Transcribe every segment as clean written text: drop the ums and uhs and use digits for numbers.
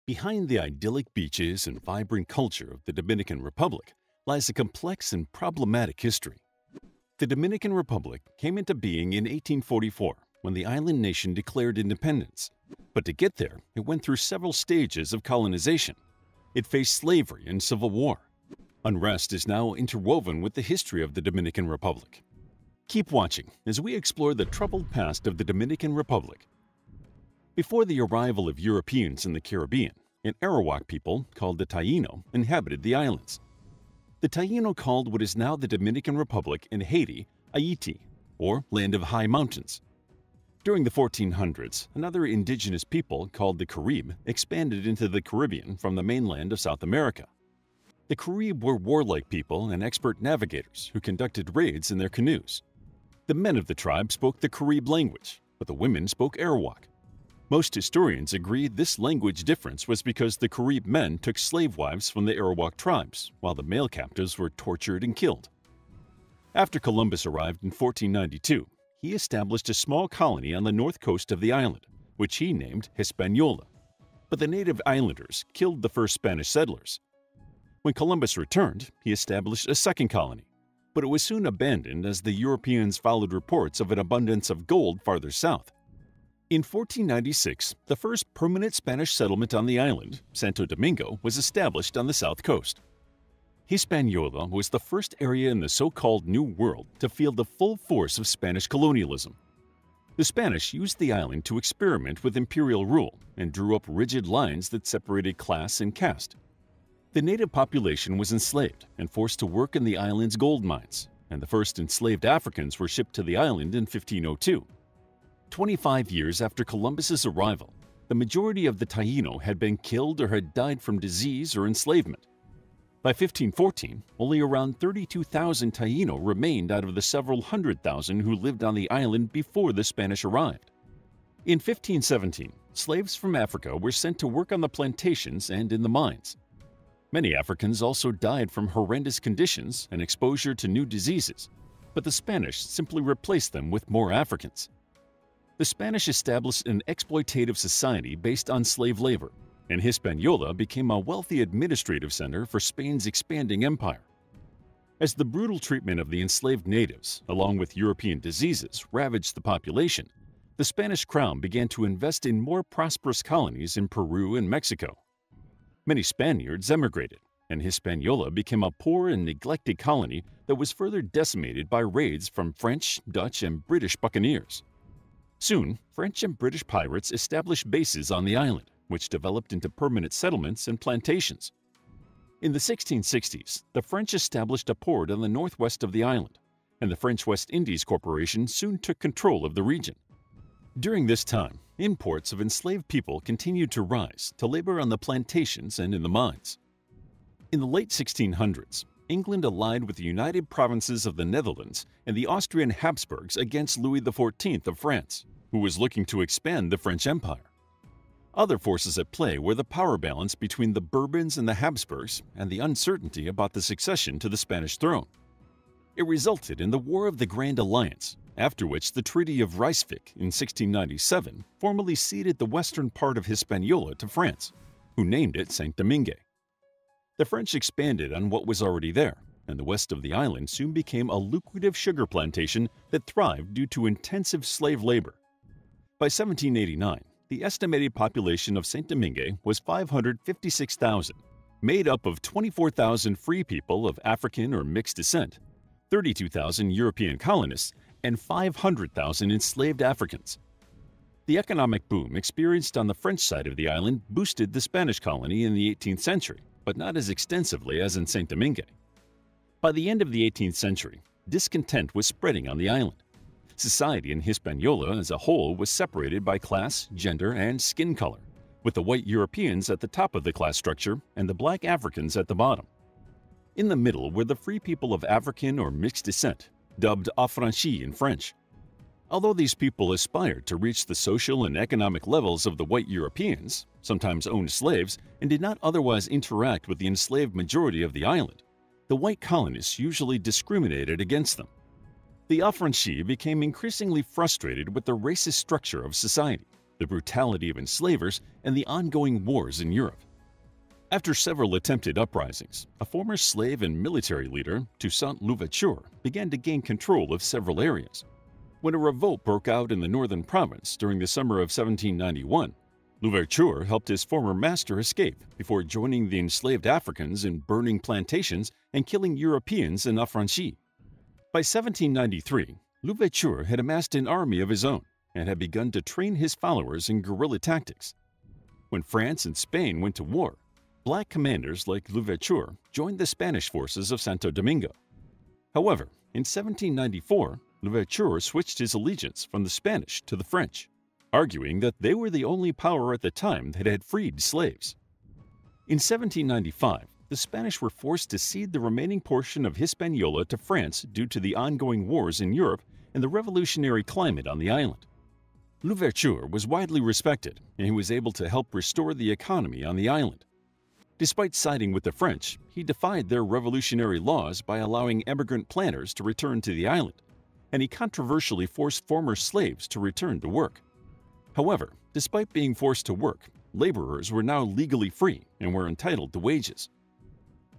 Behind the idyllic beaches and vibrant culture of the Dominican Republic lies a complex and problematic history. The Dominican Republic came into being in 1844 when the island nation declared independence. But to get there, it went through several stages of colonization. It faced slavery and civil war. Unrest is now interwoven with the history of the Dominican Republic. Keep watching as we explore the troubled past of the Dominican Republic. Before the arrival of Europeans in the Caribbean, an Arawak people called the Taino inhabited the islands. The Taino called what is now the Dominican Republic and Haiti Haiti, or Land of High Mountains. During the 1400s, another indigenous people called the Carib expanded into the Caribbean from the mainland of South America. The Carib were warlike people and expert navigators who conducted raids in their canoes. The men of the tribe spoke the Carib language, but the women spoke Arawak. Most historians agree this language difference was because the Carib men took slave wives from the Arawak tribes, while the male captives were tortured and killed. After Columbus arrived in 1492, he established a small colony on the north coast of the island, which he named Hispaniola. But the native islanders killed the first Spanish settlers. When Columbus returned, he established a second colony, but it was soon abandoned as the Europeans followed reports of an abundance of gold farther south. In 1496, the first permanent Spanish settlement on the island, Santo Domingo, was established on the south coast. Hispaniola was the first area in the so-called New World to feel the full force of Spanish colonialism. The Spanish used the island to experiment with imperial rule and drew up rigid lines that separated class and caste. The native population was enslaved and forced to work in the island's gold mines, and the first enslaved Africans were shipped to the island in 1502. 25 years after Columbus's arrival, the majority of the Taino had been killed or had died from disease or enslavement. By 1514, only around 32,000 Taino remained out of the several hundred thousand who lived on the island before the Spanish arrived. In 1517, slaves from Africa were sent to work on the plantations and in the mines. Many Africans also died from horrendous conditions and exposure to new diseases, but the Spanish simply replaced them with more Africans. The Spanish established an exploitative society based on slave labor, and Hispaniola became a wealthy administrative center for Spain's expanding empire. As the brutal treatment of the enslaved natives, along with European diseases, ravaged the population, the Spanish crown began to invest in more prosperous colonies in Peru and Mexico. Many Spaniards emigrated, and Hispaniola became a poor and neglected colony that was further decimated by raids from French, Dutch, and British buccaneers. Soon, French and British pirates established bases on the island, which developed into permanent settlements and plantations. In the 1660s, the French established a port on the northwest of the island, and the French West Indies Corporation soon took control of the region. During this time, imports of enslaved people continued to rise to labor on the plantations and in the mines. In the late 1600s, England allied with the United Provinces of the Netherlands and the Austrian Habsburgs against Louis XIV of France, who was looking to expand the French Empire. Other forces at play were the power balance between the Bourbons and the Habsburgs and the uncertainty about the succession to the Spanish throne. It resulted in the War of the Grand Alliance, after which the Treaty of Ryswick in 1697 formally ceded the western part of Hispaniola to France, who named it Saint-Domingue. The French expanded on what was already there, and the west of the island soon became a lucrative sugar plantation that thrived due to intensive slave labor. By 1789, the estimated population of Saint-Domingue was 556,000, made up of 24,000 free people of African or mixed descent, 32,000 European colonists, and 500,000 enslaved Africans. The economic boom experienced on the French side of the island boosted the Spanish colony in the 18th century, but not as extensively as in Saint-Domingue. By the end of the 18th century, discontent was spreading on the island. Society in Hispaniola as a whole was separated by class, gender, and skin color, with the white Europeans at the top of the class structure and the black Africans at the bottom. In the middle were the free people of African or mixed descent, dubbed affranchis in French. Although these people aspired to reach the social and economic levels of the white Europeans, sometimes owned slaves, and did not otherwise interact with the enslaved majority of the island, the white colonists usually discriminated against them. The affranchis became increasingly frustrated with the racist structure of society the brutality of enslavers, and the ongoing wars in Europe. After several attempted uprisings, a former slave and military leader, Toussaint Louverture, began to gain control of several areas. When a revolt broke out in the northern province during the summer of 1791, Louverture helped his former master escape before joining the enslaved Africans in burning plantations and killing Europeans in affranchis. By 1793, Louverture had amassed an army of his own and had begun to train his followers in guerrilla tactics. When France and Spain went to war, black commanders like Louverture joined the Spanish forces of Santo Domingo. However, in 1794, Louverture switched his allegiance from the Spanish to the French, arguing that they were the only power at the time that had freed slaves. In 1795, the Spanish were forced to cede the remaining portion of Hispaniola to France due to the ongoing wars in Europe and the revolutionary climate on the island. Louverture was widely respected, and he was able to help restore the economy on the island. Despite siding with the French, he defied their revolutionary laws by allowing emigrant planters to return to the island, and he controversially forced former slaves to return to work. However, despite being forced to work, laborers were now legally free and were entitled to wages.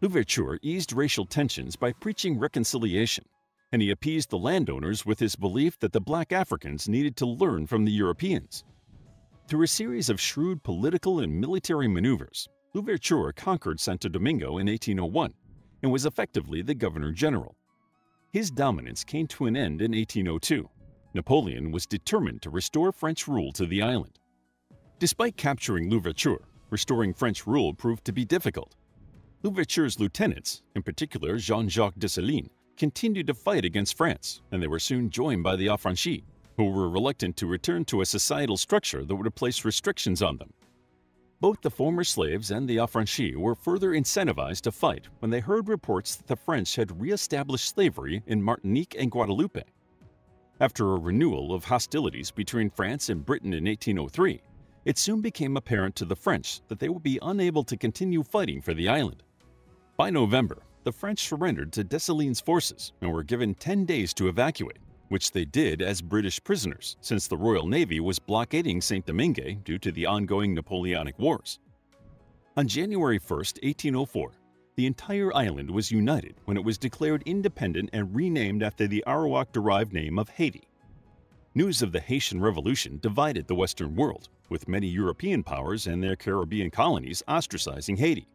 Louverture eased racial tensions by preaching reconciliation, and he appeased the landowners with his belief that the black Africans needed to learn from the Europeans. Through a series of shrewd political and military maneuvers, Louverture conquered Santo Domingo in 1801 and was effectively the governor-general. His dominance came to an end in 1802. Napoleon was determined to restore French rule to the island. Despite capturing Louverture, restoring French rule proved to be difficult. Louverture's lieutenants, in particular Jean-Jacques Dessalines, continued to fight against France, and they were soon joined by the affranchis, who were reluctant to return to a societal structure that would place restrictions on them. Both the former slaves and the affranchis were further incentivized to fight when they heard reports that the French had re-established slavery in Martinique and Guadeloupe. After a renewal of hostilities between France and Britain in 1803, it soon became apparent to the French that they would be unable to continue fighting for the island. By November, the French surrendered to Dessalines' forces and were given 10 days to evacuate, which they did as British prisoners since the Royal Navy was blockading Saint-Domingue due to the ongoing Napoleonic Wars. On January 1, 1804, the entire island was united when it was declared independent and renamed after the Arawak-derived name of Haiti. News of the Haitian Revolution divided the Western world, with many European powers and their Caribbean colonies ostracizing Haiti.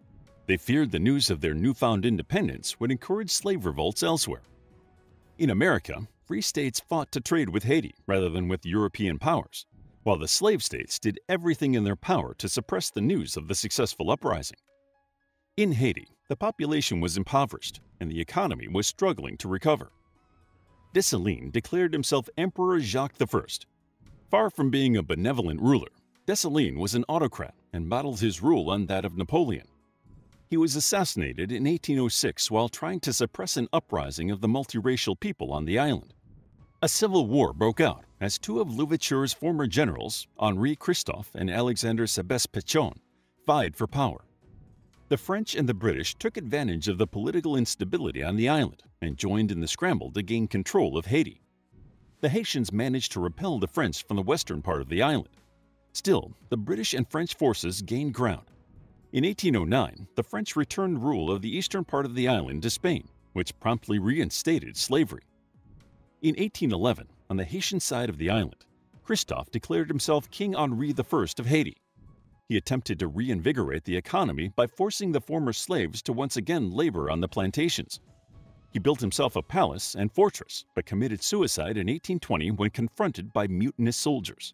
They feared the news of their newfound independence would encourage slave revolts elsewhere. In America, free states fought to trade with Haiti rather than with European powers, while the slave states did everything in their power to suppress the news of the successful uprising. In Haiti, the population was impoverished and the economy was struggling to recover. Dessalines declared himself Emperor Jacques I. Far from being a benevolent ruler, Dessalines was an autocrat and modeled his rule on that of Napoleon. He was assassinated in 1806 while trying to suppress an uprising of the multiracial people on the island. A civil war broke out as two of Louverture's former generals, Henri Christophe and Alexandre Sebeste-Pichon, vied for power. The French and the British took advantage of the political instability on the island and joined in the scramble to gain control of Haiti. The Haitians managed to repel the French from the western part of the island. Still, the British and French forces gained ground. In 1809, the French returned rule of the eastern part of the island to Spain, which promptly reinstated slavery. In 1811, on the Haitian side of the island, Christophe declared himself King Henri I of Haiti. He attempted to reinvigorate the economy by forcing the former slaves to once again labor on the plantations. He built himself a palace and fortress, but committed suicide in 1820 when confronted by mutinous soldiers.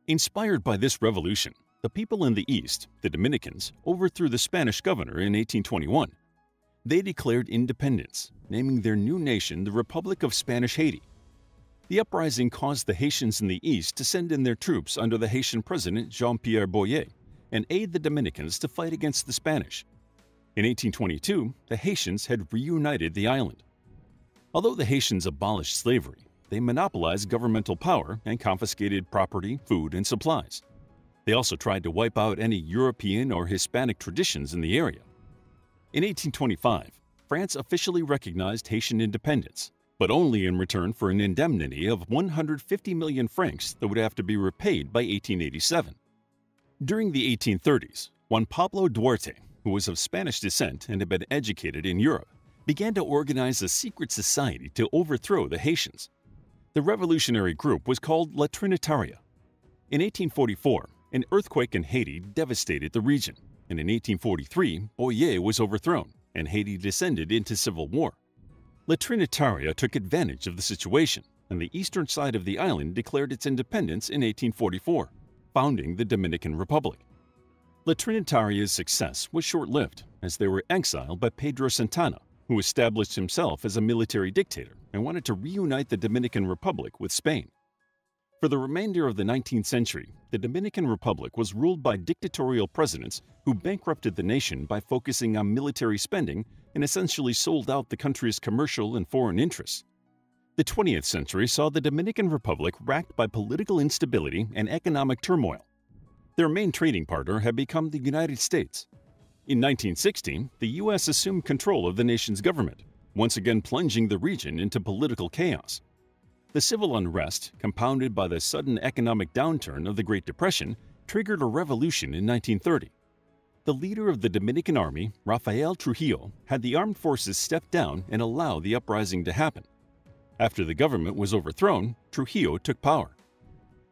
Inspired by this revolution, the people in the East, the Dominicans, overthrew the Spanish governor in 1821. They declared independence, naming their new nation the Republic of Spanish Haiti. The uprising caused the Haitians in the East to send in their troops under the Haitian president Jean-Pierre Boyer and aid the Dominicans to fight against the Spanish. In 1822, the Haitians had reunited the island. Although the Haitians abolished slavery, they monopolized governmental power and confiscated property, food, and supplies. They also tried to wipe out any European or Hispanic traditions in the area. In 1825, France officially recognized Haitian independence, but only in return for an indemnity of 150 million francs that would have to be repaid by 1887. During the 1830s, Juan Pablo Duarte, who was of Spanish descent and had been educated in Europe, began to organize a secret society to overthrow the Haitians. The revolutionary group was called La Trinitaria. In 1844, an earthquake in Haiti devastated the region, and in 1843, Boyer was overthrown, and Haiti descended into civil war. La Trinitaria took advantage of the situation, and the eastern side of the island declared its independence in 1844, founding the Dominican Republic. La Trinitaria's success was short-lived, as they were exiled by Pedro Santana, who established himself as a military dictator and wanted to reunite the Dominican Republic with Spain. For the remainder of the 19th century, the Dominican Republic was ruled by dictatorial presidents who bankrupted the nation by focusing on military spending and essentially sold out the country's commercial and foreign interests. The 20th century saw the Dominican Republic racked by political instability and economic turmoil. Their main trading partner had become the United States. In 1916, the U.S. assumed control of the nation's government, once again plunging the region into political chaos. The civil unrest, compounded by the sudden economic downturn of the Great Depression, triggered a revolution in 1930. The leader of the Dominican Army, Rafael Trujillo, had the armed forces step down and allow the uprising to happen. After the government was overthrown, Trujillo took power.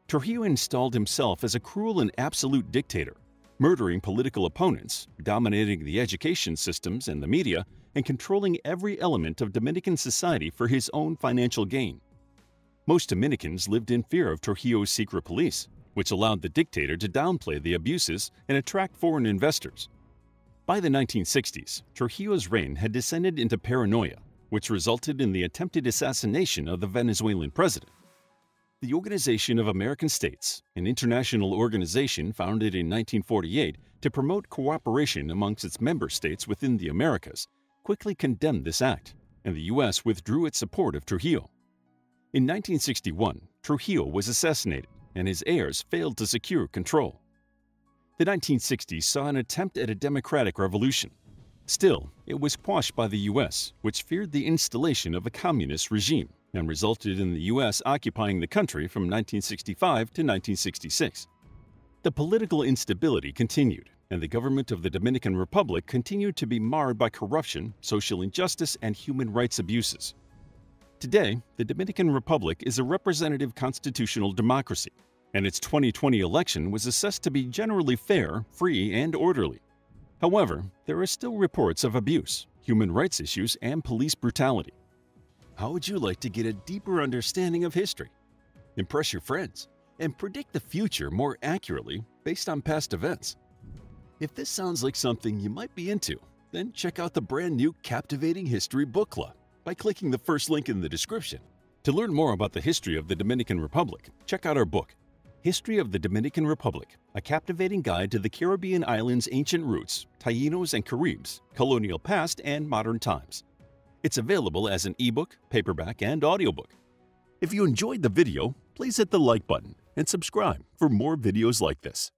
Trujillo installed himself as a cruel and absolute dictator, murdering political opponents, dominating the education systems and the media, and controlling every element of Dominican society for his own financial gain. Most Dominicans lived in fear of Trujillo's secret police, which allowed the dictator to downplay the abuses and attract foreign investors. By the 1960s, Trujillo's reign had descended into paranoia, which resulted in the attempted assassination of the Venezuelan president. The Organization of American States, an international organization founded in 1948 to promote cooperation amongst its member states within the Americas, quickly condemned this act, and the U.S. withdrew its support of Trujillo. In 1961, Trujillo was assassinated, and his heirs failed to secure control. The 1960s saw an attempt at a democratic revolution. Still, it was quashed by the U.S., which feared the installation of a communist regime, and resulted in the U.S. occupying the country from 1965 to 1966. The political instability continued, and the government of the Dominican Republic continued to be marred by corruption, social injustice, and human rights abuses. Today, the Dominican Republic is a representative constitutional democracy, and its 2020 election was assessed to be generally fair, free, and orderly. However, there are still reports of abuse, human rights issues, and police brutality. How would you like to get a deeper understanding of history, impress your friends, and predict the future more accurately based on past events? If this sounds like something you might be into, then check out the brand new Captivating History Book Club by clicking the first link in the description. To learn more about the history of the Dominican Republic, check out our book, History of the Dominican Republic, a captivating guide to the Caribbean islands' ancient roots, Taínos and Caribs, colonial past, and modern times. It's available as an ebook, paperback, and audiobook. If you enjoyed the video, please hit the like button and subscribe for more videos like this.